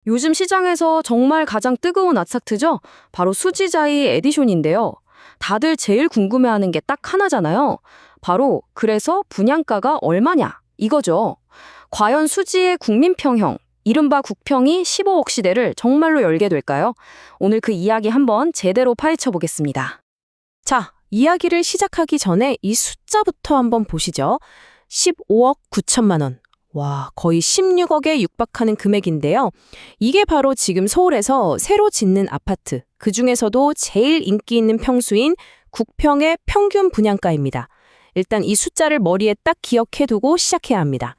요즘 시장에서 정말 가장 뜨거운 아파트죠? 바로 수지자이 에디션인데요. 다들 제일 궁금해하는 게 딱 하나잖아요. 바로 그래서 분양가가 얼마냐? 이거죠. 과연 수지의 국민평형, 이른바 국평이 15억 시대를 정말로 열게 될까요? 오늘 그 이야기 한번 제대로 파헤쳐 보겠습니다. 자, 이야기를 시작하기 전에 이 숫자부터 한번 보시죠. 15억 9천만 원. 와, 거의 16억에 육박하는 금액인데요. 이게 바로 지금 서울에서 새로 짓는 아파트, 그중에서도 제일 인기 있는 평수인 국평의 평균 분양가입니다. 일단 이 숫자를 머리에 딱 기억해두고 시작해야 합니다.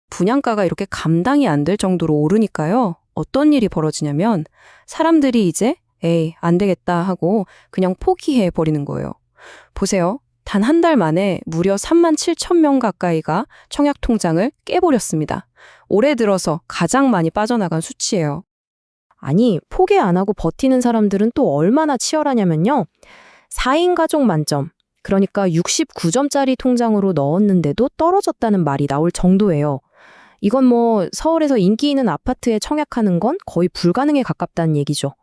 분양가가 이렇게 감당이 안 될 정도로 오르니까요. 어떤 일이 벌어지냐면 사람들이 이제 에이, 안 되겠다 하고 그냥 포기해 버리는 거예요. 보세요. 단 한 달 만에 무려 3만 7천 명 가까이가 청약 통장을 깨버렸습니다. 올해 들어서 가장 많이 빠져나간 수치예요. 아니, 포기 안 하고 버티는 사람들은 또 얼마나 치열하냐면요. 4인 가족 만점, 그러니까 69점짜리 통장으로 넣었는데도 떨어졌다는 말이 나올 정도예요. 이건 뭐 서울에서 인기 있는 아파트에 청약하는 건 거의 불가능에 가깝다는 얘기죠.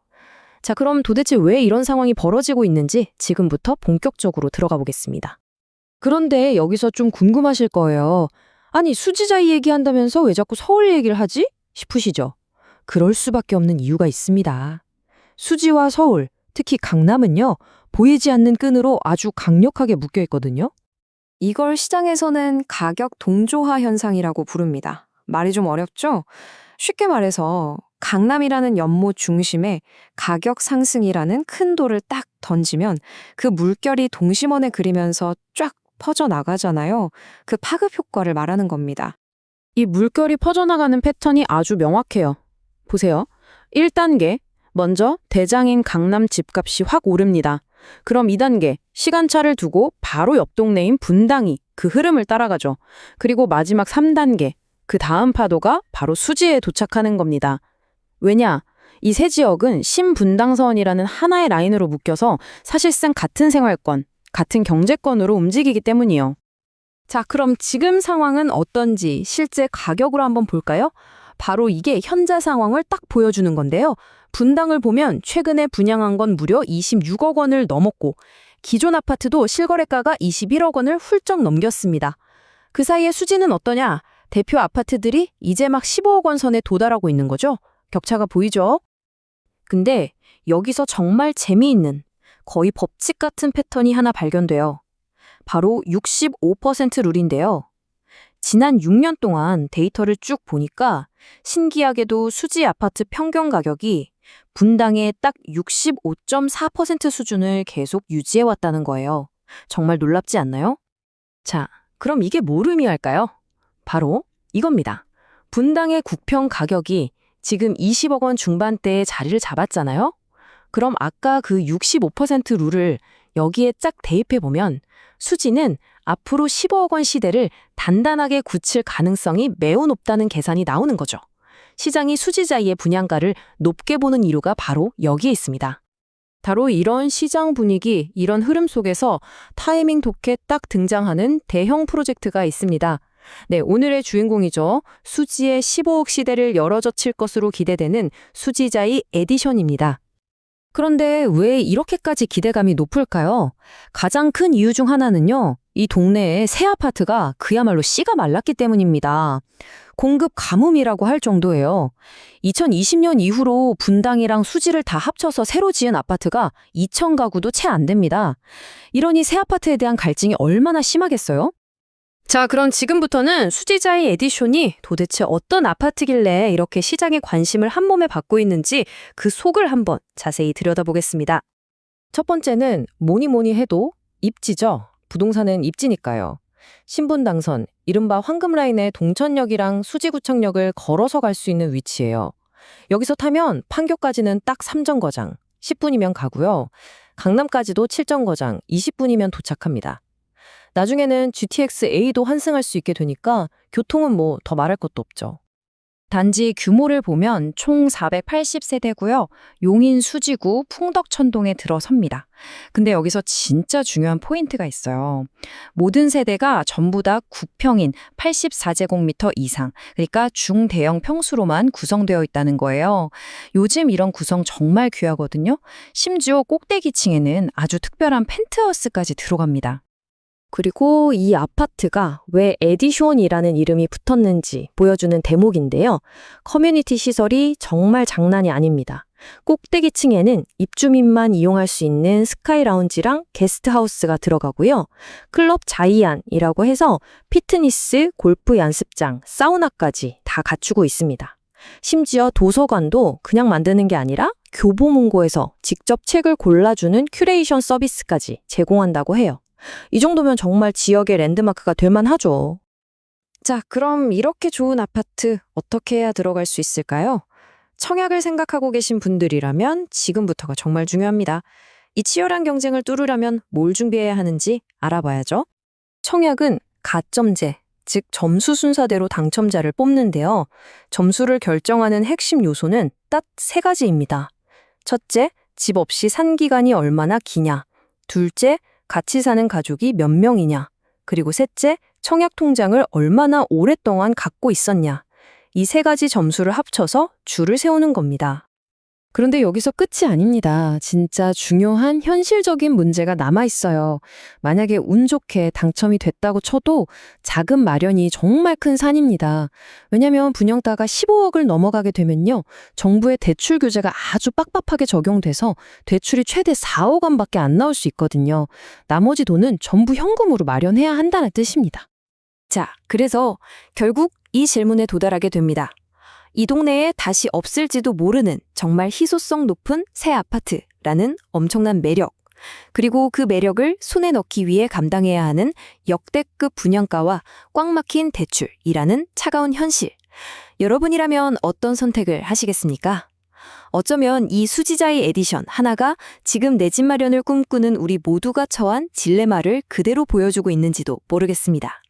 자, 그럼 도대체 왜 이런 상황이 벌어지고 있는지 지금부터 본격적으로 들어가 보겠습니다. 그런데 여기서 좀 궁금하실 거예요. 아니, 수지자이 얘기한다면서 왜 자꾸 서울 얘기를 하지? 싶으시죠? 그럴 수밖에 없는 이유가 있습니다. 수지와 서울, 특히 강남은요, 보이지 않는 끈으로 아주 강력하게 묶여 있거든요. 이걸 시장에서는 가격 동조화 현상이라고 부릅니다. 말이 좀 어렵죠? 쉽게 말해서 강남이라는 연못 중심에 가격 상승이라는 큰 돌을 딱 던지면 그 물결이 동심원에 그리면서 쫙 퍼져나가잖아요. 그 파급 효과를 말하는 겁니다. 이 물결이 퍼져나가는 패턴이 아주 명확해요. 보세요. 1단계, 먼저 대장인 강남 집값이 확 오릅니다. 그럼 2단계, 시간차를 두고 바로 옆 동네인 분당이 그 흐름을 따라가죠. 그리고 마지막 3단계, 그 다음 파도가 바로 수지에 도착하는 겁니다. 왜냐? 이 세 지역은 신분당선이라는 하나의 라인으로 묶여서 사실상 같은 생활권, 같은 경제권으로 움직이기 때문이요. 자, 그럼 지금 상황은 어떤지 실제 가격으로 한번 볼까요? 바로 이게 현재 상황을 딱 보여주는 건데요. 분당을 보면 최근에 분양한 건 무려 26억 원을 넘었고 기존 아파트도 실거래가가 21억 원을 훌쩍 넘겼습니다. 그 사이에 수지는 어떠냐? 대표 아파트들이 이제 막 15억 원 선에 도달하고 있는 거죠. 격차가 보이죠? 근데 여기서 정말 재미있는 거의 법칙 같은 패턴이 하나 발견돼요. 바로 65% 룰인데요. 지난 6년 동안 데이터를 쭉 보니까 신기하게도 수지 아파트 평균 가격이 분당의 딱 65.4% 수준을 계속 유지해왔다는 거예요. 정말 놀랍지 않나요? 자, 그럼 이게 뭘 의미할까요? 바로 이겁니다. 분당의 국평 가격이 지금 20억 원 중반대에 자리를 잡았잖아요? 그럼 아까 그 65% 룰을 여기에 쫙 대입해보면 수지는 앞으로 15억 원 시대를 단단하게 굳힐 가능성이 매우 높다는 계산이 나오는 거죠. 시장이 수지자이의 분양가를 높게 보는 이유가 바로 여기에 있습니다. 바로 이런 시장 분위기, 이런 흐름 속에서 타이밍 좋게 딱 등장하는 대형 프로젝트가 있습니다. 네, 오늘의 주인공이죠. 수지의 15억 시대를 열어젖힐 것으로 기대되는 수지자이 에디션입니다. 그런데 왜 이렇게까지 기대감이 높을까요? 가장 큰 이유 중 하나는요, 이 동네의 새 아파트가 그야말로 씨가 말랐기 때문입니다. 공급 가뭄이라고 할 정도예요. 2020년 이후로 분당이랑 수지를 다 합쳐서 새로 지은 아파트가 2천 가구도 채 안 됩니다. 이러니 새 아파트에 대한 갈증이 얼마나 심하겠어요? 자, 그럼 지금부터는 수지자이 에디션이 도대체 어떤 아파트길래 이렇게 시장의 관심을 한 몸에 받고 있는지 그 속을 한번 자세히 들여다보겠습니다. 첫 번째는 뭐니 해도 입지죠. 부동산은 입지니까요. 신분당선, 이른바 황금라인의 동천역이랑 수지구청역을 걸어서 갈 수 있는 위치예요. 여기서 타면 판교까지는 딱 3정거장, 10분이면 가고요. 강남까지도 7정거장, 20분이면 도착합니다. 나중에는 GTX-A도 환승할 수 있게 되니까 교통은 뭐 더 말할 것도 없죠. 단지 규모를 보면 총 480세대고요. 용인 수지구 풍덕천동에 들어섭니다. 근데 여기서 진짜 중요한 포인트가 있어요. 모든 세대가 전부 다 구평인 84제곱미터 이상, 그러니까 중대형 평수로만 구성되어 있다는 거예요. 요즘 이런 구성 정말 귀하거든요. 심지어 꼭대기층에는 아주 특별한 펜트하우스까지 들어갑니다. 그리고 이 아파트가 왜 에디션이라는 이름이 붙었는지 보여주는 대목인데요. 커뮤니티 시설이 정말 장난이 아닙니다. 꼭대기층에는 입주민만 이용할 수 있는 스카이 라운지랑 게스트하우스가 들어가고요. 클럽 자이안이라고 해서 피트니스, 골프 연습장, 사우나까지 다 갖추고 있습니다. 심지어 도서관도 그냥 만드는 게 아니라 교보문고에서 직접 책을 골라주는 큐레이션 서비스까지 제공한다고 해요. 이 정도면 정말 지역의 랜드마크가 될 만하죠. 자, 그럼 이렇게 좋은 아파트 어떻게 해야 들어갈 수 있을까요? 청약을 생각하고 계신 분들이라면 지금부터가 정말 중요합니다. 이 치열한 경쟁을 뚫으려면 뭘 준비해야 하는지 알아봐야죠. 청약은 가점제, 즉 점수 순서대로 당첨자를 뽑는데요. 점수를 결정하는 핵심 요소는 딱 3가지입니다. 첫째, 집 없이 산 기간이 얼마나 기냐. 둘째, 같이 사는 가족이 몇 명이냐. 그리고 셋째, 청약 통장을 얼마나 오랫동안 갖고 있었냐. 이 3가지 점수를 합쳐서 줄을 세우는 겁니다. 그런데 여기서 끝이 아닙니다. 진짜 중요한 현실적인 문제가 남아있어요. 만약에 운 좋게 당첨이 됐다고 쳐도 자금 마련이 정말 큰 산입니다. 왜냐하면 분양가가 15억을 넘어가게 되면요. 정부의 대출 규제가 아주 빡빡하게 적용돼서 대출이 최대 4억 원밖에 안 나올 수 있거든요. 나머지 돈은 전부 현금으로 마련해야 한다는 뜻입니다. 자, 그래서 결국 이 질문에 도달하게 됩니다. 이 동네에 다시 없을지도 모르는 정말 희소성 높은 새 아파트라는 엄청난 매력, 그리고 그 매력을 손에 넣기 위해 감당해야 하는 역대급 분양가와 꽉 막힌 대출이라는 차가운 현실. 여러분이라면 어떤 선택을 하시겠습니까? 어쩌면 이 수지자의 에디션 하나가 지금 내 집 마련을 꿈꾸는 우리 모두가 처한 딜레마를 그대로 보여주고 있는지도 모르겠습니다.